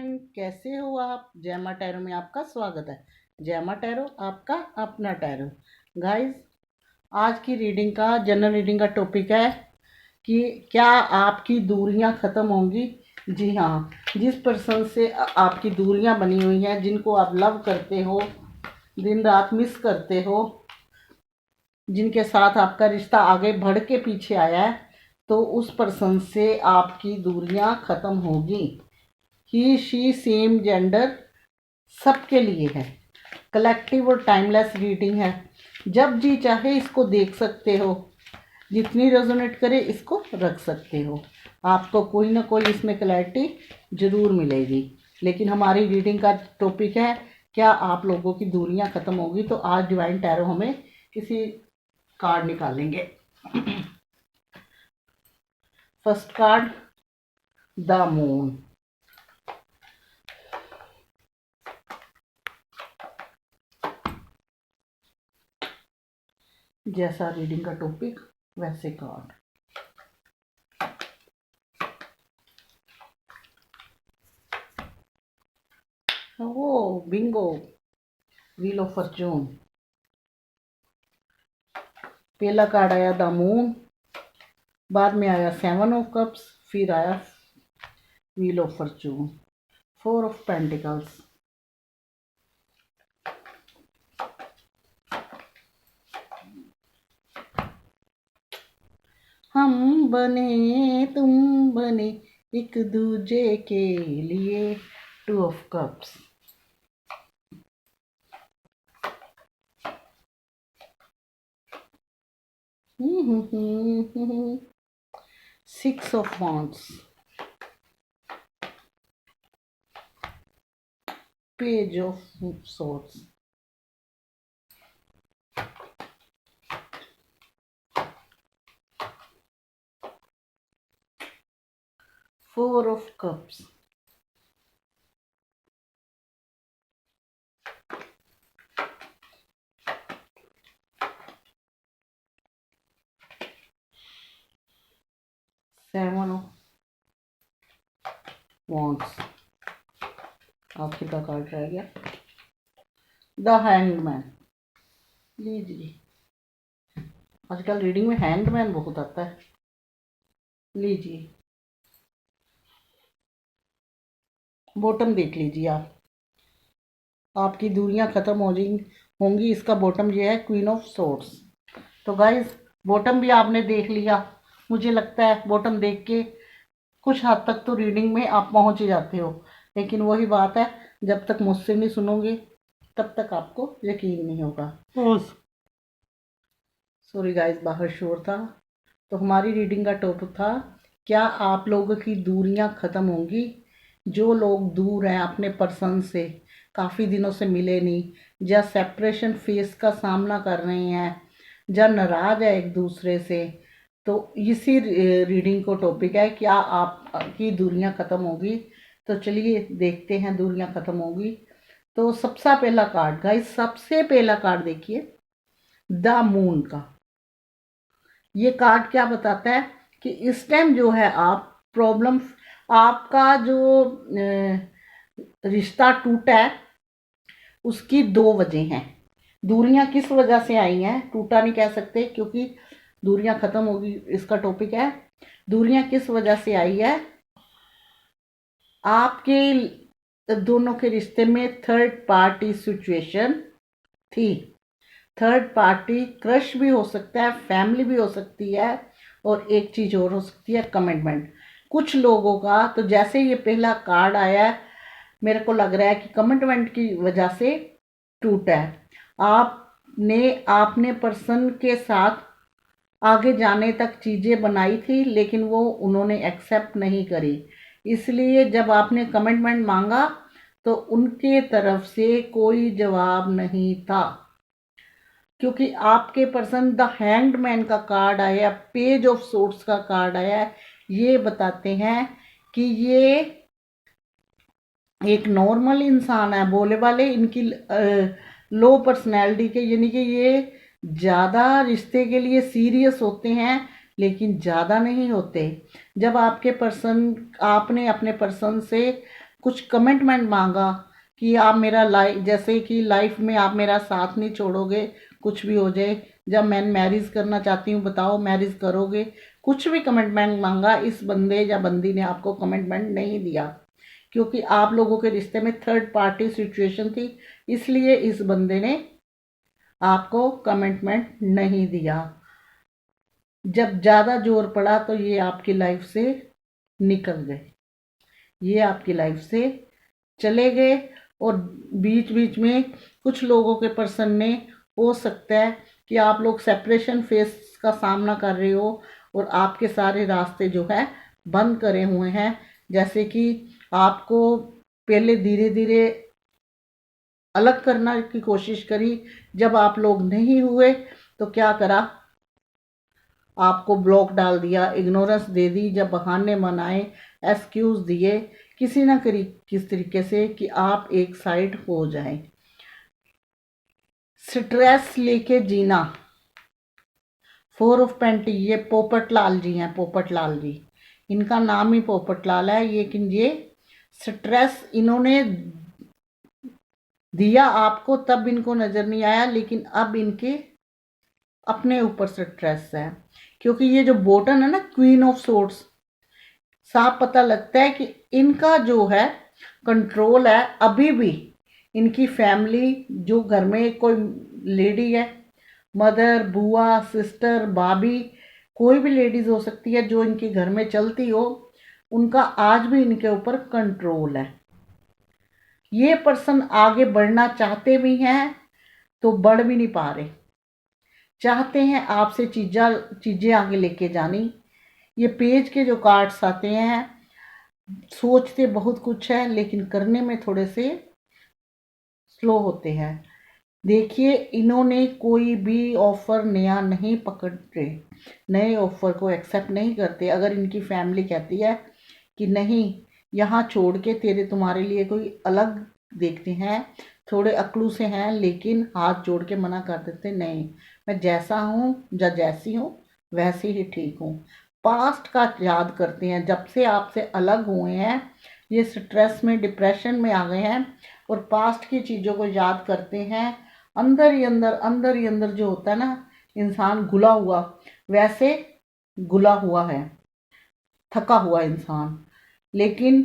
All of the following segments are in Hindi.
फ्रेंड, कैसे हो आप। जैमा टैरो में आपका स्वागत है। जैमा टैरो आपका अपना टैरो। गाइस, आज की रीडिंग का जनरल रीडिंग का टॉपिक है कि क्या आपकी दूरियां ख़त्म होंगी। जी हाँ, जिस पर्सन से आपकी दूरियां बनी हुई हैं, जिनको आप लव करते हो, दिन रात मिस करते हो, जिनके साथ आपका रिश्ता आगे बढ़ के पीछे आया है, तो उस पर्सन से आपकी दूरियां ख़त्म होगी। ही शी सेम जेंडर सबके लिए है। कलेक्टिव और टाइमलेस रीडिंग है। जब जी चाहे इसको देख सकते हो, जितनी रेजोनेट करे इसको रख सकते हो। आपको कोई ना कोई इसमें क्लैरिटी ज़रूर मिलेगी। लेकिन हमारी रीडिंग का टॉपिक है क्या आप लोगों की दूरियां ख़त्म होगी। तो आज डिवाइन टैरो हमें किसी कार्ड निकालेंगे। First card, the moon. जैसा रीडिंग का टॉपिक वैसे कार्ड। वो बिंगो, व्हील ऑफ फॉर्चून। पहला कार्ड आया द मून, बाद में आया 7 ऑफ कप्स, फिर आया wheel of Fortune, 4 of pentacles. हम बने तुम बने एक दूजे के लिए, 2 of cups. Six of wands, page of swords, four of cups, seven of wands. आखिर का कार्ड रह गया द हैंगमैन। लीजिए, आजकल रीडिंग में हैंगमैन बहुत आता है। लीजिए, बॉटम देख लीजिए आप। आपकी दूरियां खत्म होंगी। इसका बॉटम ये है क्वीन ऑफ सोर्ड्स। तो गाइस, बॉटम भी आपने देख लिया। मुझे लगता है बॉटम देख के कुछ हद तक तो रीडिंग में आप पहुंच ही जाते हो। लेकिन वही बात है, जब तक मुझसे नहीं सुनोगे तब तक आपको यकीन नहीं होगा। सॉरी गाइस, बाहर शोर था। तो हमारी रीडिंग का टॉपिक था क्या आप लोगों की दूरियां ख़त्म होंगी। जो लोग दूर हैं अपने पर्सन से, काफ़ी दिनों से मिले नहीं, या सेपरेशन फेस का सामना कर रहे हैं, या नाराज़ है एक दूसरे से, तो इसी रीडिंग को टॉपिक है क्या आपकी दूरियां ख़त्म होगी। तो चलिए देखते हैं दूरियां ख़त्म होगी। तो सबसे पहला कार्ड गाइस, सबसे पहला कार्ड देखिए द मून का। ये कार्ड क्या बताता है कि इस टाइम जो है आप प्रॉब्लम, आपका जो रिश्ता टूटा है उसकी 2 वजह हैं। दूरियां किस वजह से आई हैं, टूटा नहीं कह सकते क्योंकि दूरियां खत्म होगी इसका टॉपिक है। दूरियां किस वजह से आई है, आपके दोनों के रिश्ते में थर्ड पार्टी सिचुएशन थी। थर्ड पार्टी क्रश भी हो सकता है, फैमिली भी हो सकती है, और एक चीज़ और हो सकती है कमिटमेंट। कुछ लोगों का तो जैसे ये पहला कार्ड आया है, मेरे को लग रहा है कि कमिटमेंट की वजह से टूटा है। आपने पर्सन के साथ आगे जाने तक चीज़ें बनाई थी, लेकिन वो उन्होंने एक्सेप्ट नहीं करी। इसलिए जब आपने कमिटमेंट मांगा तो उनके तरफ से कोई जवाब नहीं था, क्योंकि आपके पर्सन द हैंग्ड मैन का कार्ड आया, पेज ऑफ सोर्ड्स का कार्ड आया। ये बताते हैं कि ये एक नॉर्मल इंसान है, बोले वाले, इनकी लो पर्सनैलिटी के, यानी कि ये ज़्यादा रिश्ते के लिए सीरियस होते हैं लेकिन ज़्यादा नहीं होते। जब आपने अपने पर्सन से कुछ कमिटमेंट मांगा कि आप मेरा लाइफ, जैसे कि लाइफ में आप मेरा साथ नहीं छोड़ोगे, कुछ भी हो जाए, जब मैं मैरिज करना चाहती हूँ बताओ मैरिज करोगे, कुछ भी कमिटमेंट मांगा, इस बंदे या बंदी ने आपको कमिटमेंट नहीं दिया, क्योंकि आप लोगों के रिश्ते में थर्ड पार्टी सिचुएशन थी, इसलिए इस बंदे ने आपको कमिटमेंट नहीं दिया। जब ज़्यादा जोर पड़ा तो ये आपकी लाइफ से निकल गए, ये आपकी लाइफ से चले गए। और बीच बीच में कुछ लोगों के पर्सन ने, हो सकता है कि आप लोग सेपरेशन फेस का सामना कर रहे हो और आपके सारे रास्ते जो है बंद करे हुए हैं। जैसे कि आपको पहले धीरे धीरे अलग करना की कोशिश करी, जब आप लोग नहीं हुए तो क्या करा, आपको ब्लॉक डाल दिया, इग्नोरेंस दे दी, जब बहाने बनाए, एक्सक्यूज़ दिए, किसी ना किस तरीके से कि आप एक साइड हो जाएं। स्ट्रेस लेके जीना, 4 ऑफ पेंटी, ये पोपट लाल जी हैं, पोपट लाल जी, इनका नाम ही पोपट लाल है। लेकिन ये स्ट्रेस इन्होंने दिया आपको, तब इनको नज़र नहीं आया, लेकिन अब इनके अपने ऊपर स्ट्रेस है, क्योंकि ये जो बॉटम है ना, क्वीन ऑफ सोर्ड्स, साफ पता लगता है कि इनका जो है कंट्रोल है अभी भी। इनकी फैमिली, जो घर में कोई लेडी है, मदर, बुआ, सिस्टर, भाभी, कोई भी लेडीज हो सकती है जो इनके घर में चलती हो, उनका आज भी इनके ऊपर कंट्रोल है। ये पर्सन आगे बढ़ना चाहते भी हैं तो बढ़ भी नहीं पा रहे, चाहते हैं आपसे चीज़ें आगे लेके जानी। ये पेज के जो कार्ड्स आते हैं, सोचते बहुत कुछ है लेकिन करने में थोड़े से स्लो होते हैं। देखिए, इन्होंने कोई भी ऑफ़र नया नहीं पकड़ते, नए ऑफ़र को एक्सेप्ट नहीं करते। अगर इनकी फैमिली कहती है कि नहीं, यहाँ छोड़ के तेरे तुम्हारे लिए कोई अलग देखते हैं, थोड़े अकलू से हैं, लेकिन हाथ जोड़ के मना कर देते, नहीं, मैं जैसा हूँ या जैसी हूँ वैसे ही ठीक हूँ। पास्ट का याद करते हैं, जब से आपसे अलग हुए हैं ये स्ट्रेस में, डिप्रेशन में आ गए हैं और पास्ट की चीज़ों को याद करते हैं। अंदर ही अंदर जो होता है ना, इंसान घुला हुआ, वैसे घुला हुआ है, थका हुआ इंसान, लेकिन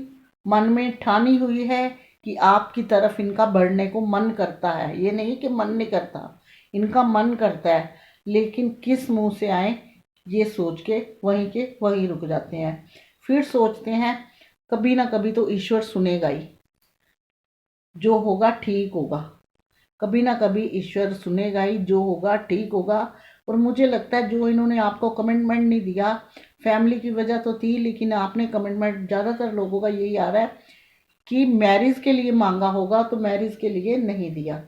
मन में ठानी हुई है कि आपकी तरफ इनका बढ़ने को मन करता है। ये नहीं कि मन नहीं करता, इनका मन करता है, लेकिन किस मुंह से आए ये सोच के वहीं के वहीं रुक जाते हैं। फिर सोचते हैं कभी ना कभी तो ईश्वर सुनेगा ही, जो होगा ठीक होगा, कभी ना कभी ईश्वर सुनेगा ही, जो होगा ठीक होगा। और मुझे लगता है जो इन्होंने आपको कमिटमेंट नहीं दिया, फैमिली की वजह तो थी, लेकिन आपने कमिटमेंट, ज़्यादातर लोगों का यही आ रहा है कि मैरिज के लिए मांगा होगा तो मैरिज के लिए नहीं दिया।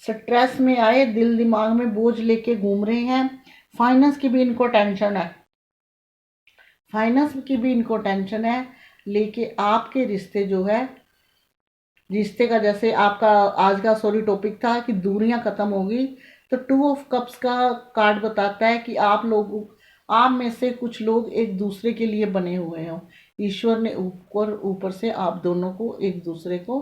स्ट्रेस में आए, दिल दिमाग में बोझ लेके घूम रहे हैं। फाइनेंस की भी इनको टेंशन है, फाइनेंस की भी इनको टेंशन है, लेके आपके रिश्ते जो है, रिश्ते का जैसे आपका आज का सॉरी टॉपिक था कि दूरियां खत्म होगी, तो 2 ऑफ कप्स का कार्ड बताता है कि आप में से कुछ लोग एक दूसरे के लिए बने हुए हो। ईश्वर ने ऊपर से आप दोनों को एक दूसरे को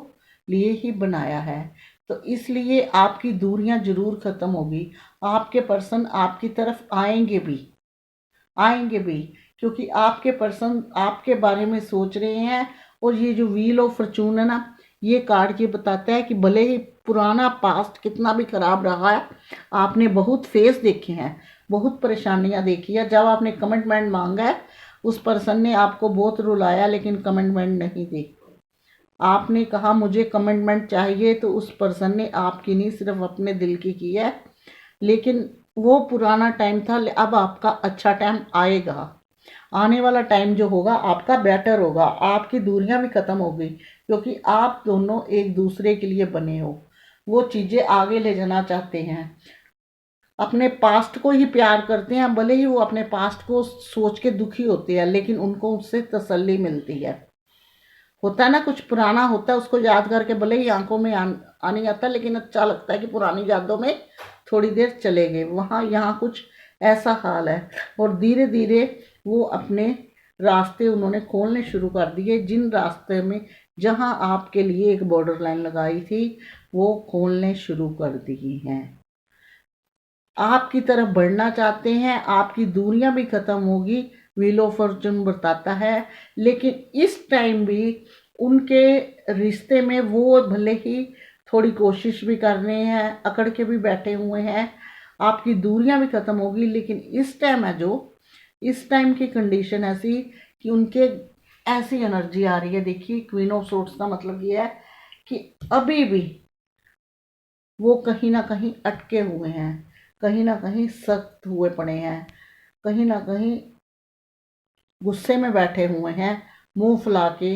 लिए ही बनाया है, तो इसलिए आपकी दूरियां जरूर खत्म होगी। आपके पर्सन आपकी तरफ आएंगे भी, क्योंकि आपके पर्सन आपके बारे में सोच रहे हैं। और ये जो व्हील ऑफ फॉर्चून है ना, ये कार्ड ये बताता है कि भले ही पुराना पास्ट कितना भी खराब रहा है, आपने बहुत फेस देखे हैं, बहुत परेशानियां देखी है। जब आपने कमिटमेंट मांगा है, उस पर्सन ने आपको बहुत रुलाया लेकिन कमिटमेंट नहीं दी। आपने कहा मुझे कमिटमेंट चाहिए, तो उस पर्सन ने आपकी नहीं, सिर्फ अपने दिल की है। लेकिन वो पुराना टाइम था, अब आपका अच्छा टाइम आएगा। आने वाला टाइम जो होगा आपका बेटर होगा, आपकी दूरियां भी खत्म होगी, क्योंकि आप दोनों एक दूसरे के लिए बने हो, वो चीज़ें आगे ले जाना चाहते हैं, अपने पास्ट को ही प्यार करते हैं। भले ही वो अपने पास्ट को सोच के दुखी होते हैं, लेकिन उनको उससे तसल्ली मिलती है। होता है ना, कुछ पुराना होता है, उसको याद करके भले ही आंखों में आने आता है, लेकिन अच्छा लगता है कि पुरानी यादों में थोड़ी देर चले गए। वहाँ यहाँ कुछ ऐसा हाल है। और धीरे धीरे वो अपने रास्ते उन्होंने खोलने शुरू कर दिए, जिन रास्ते में जहां आपके लिए एक बॉर्डर लाइन लगाई थी वो खोलने शुरू कर दी हैं। आपकी तरफ बढ़ना चाहते हैं, आपकी दूरियां भी खत्म होगी, व्हील ऑफ फॉर्चून बताता है। लेकिन इस टाइम भी उनके रिश्ते में वो भले ही थोड़ी कोशिश भी कर रहे हैं, अकड़ के भी बैठे हुए हैं, आपकी दूरियां भी खत्म होगी, लेकिन इस टाइम है जो इस टाइम की कंडीशन ऐसी कि उनके ऐसी एनर्जी आ रही है। देखिए क्वीन ऑफ सोर्ट्स का मतलब ये है कि अभी भी वो कहीं ना कहीं अटके हुए हैं, कहीं ना कहीं सख्त हुए पड़े हैं, कहीं ना कहीं गुस्से में बैठे हुए हैं, मुंह फुला के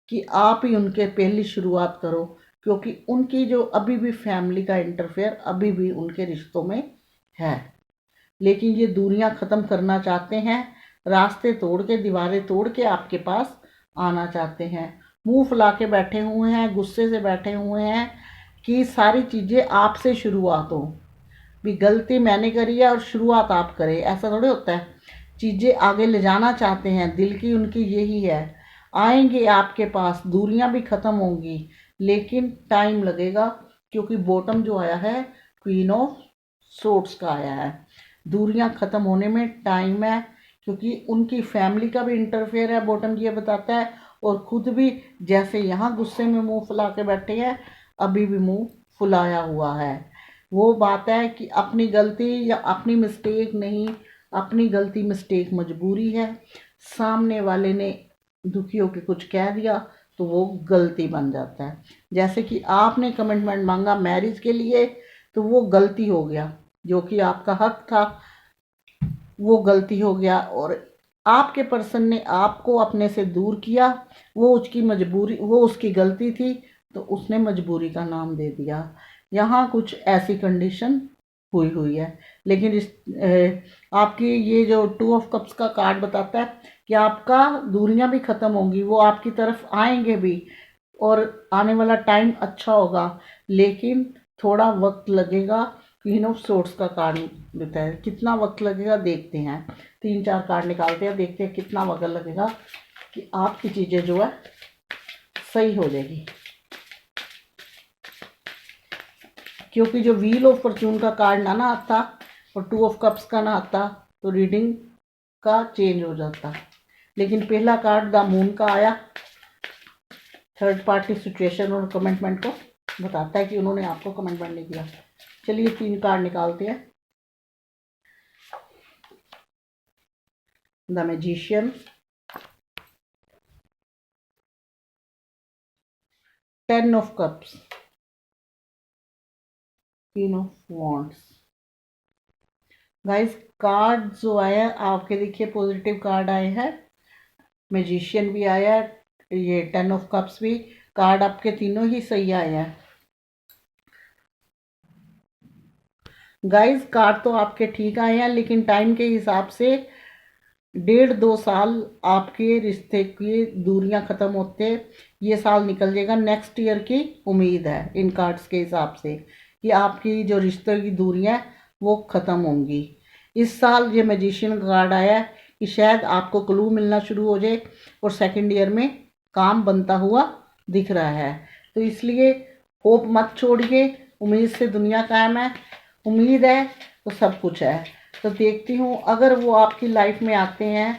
कि आप ही उनके पहली शुरुआत करो, क्योंकि उनकी जो अभी भी फैमिली का इंटरफेयर अभी भी उनके रिश्तों में है। लेकिन ये दूरियां ख़त्म करना चाहते हैं, रास्ते तोड़ के, दीवारें तोड़ के आपके पास आना चाहते हैं। मुंह फुला के बैठे हुए हैं, गुस्से से बैठे हुए हैं कि सारी चीज़ें आपसे शुरुआत हो, भी गलती मैंने करी है और शुरुआत आप करें, ऐसा थोड़ी होता है। चीज़ें आगे ले जाना चाहते हैं, दिल की उनकी यही है। आएंगे आपके पास, दूरियां भी ख़त्म होंगी, लेकिन टाइम लगेगा, क्योंकि बॉटम जो आया है क्वीन ऑफ सोर्ट्स का आया है। दूरियां ख़त्म होने में टाइम है, क्योंकि उनकी फैमिली का भी इंटरफेयर है, बॉटम ये बताता है, और खुद भी जैसे यहाँ गुस्से में मुंह फुला के बैठे हैं, अभी भी मुंह फुलाया हुआ है। वो बात है कि अपनी गलती या अपनी मिस्टेक नहीं, अपनी गलती मिस्टेक मजबूरी है। सामने वाले ने दुखी होकर कुछ कह दिया तो वो गलती बन जाता है। जैसे कि आपने कमिटमेंट मांगा मैरिज के लिए, तो वो गलती हो गया, जो कि आपका हक था, वो गलती हो गया, और आपके पर्सन ने आपको अपने से दूर किया, वो उसकी मजबूरी, वो उसकी गलती थी, तो उसने मजबूरी का नाम दे दिया। यहाँ कुछ ऐसी कंडीशन हुई है। लेकिन आपकी ये जो 2 ऑफ कप्स का कार्ड बताता है कि आपका दूरियां भी ख़त्म होंगी, वो आपकी तरफ आएंगे भी, और आने वाला टाइम अच्छा होगा, लेकिन थोड़ा वक्त लगेगा। क्वीन ऑफ सोर्ट्स का कार्ड देता है, कितना वक्त लगेगा देखते हैं। 3-4 कार्ड निकालते हैं, देखते हैं कितना वक्त लगेगा कि आपकी चीज़ें जो है सही हो जाएगी। क्योंकि जो व्हील ऑफ फॉर्चून का कार्ड ना आता और 2 ऑफ कप्स का ना आता, तो रीडिंग का चेंज हो जाता। लेकिन पहला कार्ड द मून का आया, थर्ड पार्टी सिचुएशन और कमिटमेंट को बताता है कि उन्होंने आपको कमिटमेंट नहीं दिया। चलिए 3 कार्ड निकालते हैं। The magician, 10 of cups, queen of wands. Guys card जो आया आपके देखिए पॉजिटिव कार्ड आए हैं, मैजिशियन भी आया है, ये 10 ऑफ कप्स भी, कार्ड आपके तीनों ही सही आए हैं। गाइस कार्ड तो आपके ठीक आए हैं, लेकिन टाइम के हिसाब से 1.5-2 साल आपके रिश्ते की दूरियां ख़त्म होते, ये साल निकल जाएगा। नेक्स्ट ईयर की उम्मीद है इन कार्ड्स के हिसाब से कि आपकी जो रिश्ते की दूरियां वो ख़त्म होंगी इस साल। ये मैजिशियन कार्ड आया है कि शायद आपको क्लू मिलना शुरू हो जाए, और सेकंड ईयर में काम बनता हुआ दिख रहा है। तो इसलिए होप मत छोड़िए, उम्मीद से दुनिया कायम है, उम्मीद है तो सब कुछ है। तो देखती हूँ अगर वो आपकी लाइफ में आते हैं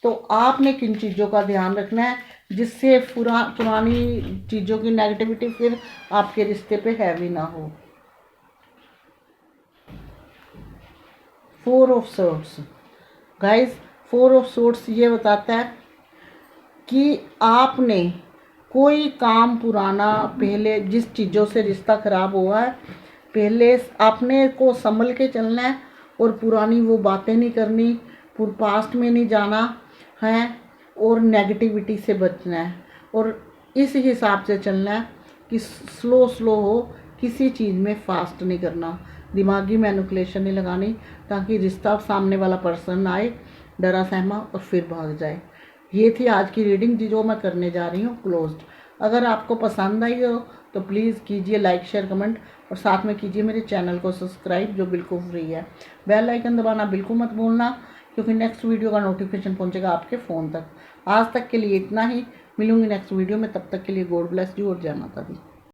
तो आपने किन चीज़ों का ध्यान रखना है, जिससे पुरानी चीज़ों की नेगेटिविटी फिर आपके रिश्ते पे हैवी ना हो। 4 of sorts. Guys 4 of sorts ये बताता है कि आपने कोई काम पुराना, पहले जिस चीज़ों से रिश्ता ख़राब हुआ है, पहले अपने को संभल के चलना है, और पुरानी वो बातें नहीं करनी, पास्ट में नहीं जाना है, और नेगेटिविटी से बचना है, और इस हिसाब से चलना है कि स्लो स्लो हो, किसी चीज़ में फास्ट नहीं करना, दिमागी मैनिपुलेशन नहीं लगानी, ताकि रिश्ता सामने वाला पर्सन आए डरा सहमा और फिर भाग जाए। ये थी आज की रीडिंग जो मैं करने जा रही हूँ क्लोज्ड। अगर आपको पसंद आई हो तो प्लीज़ कीजिए लाइक शेयर कमेंट, और साथ में कीजिए मेरे चैनल को सब्सक्राइब जो बिल्कुल फ्री है। बेल आइकन दबाना बिल्कुल मत भूलना, क्योंकि नेक्स्ट वीडियो का नोटिफिकेशन पहुंचेगा आपके फ़ोन तक। आज तक के लिए इतना ही। मिलूंगी नेक्स्ट वीडियो में, तब तक के लिए गॉड ब्लेस यू और जय माता दी।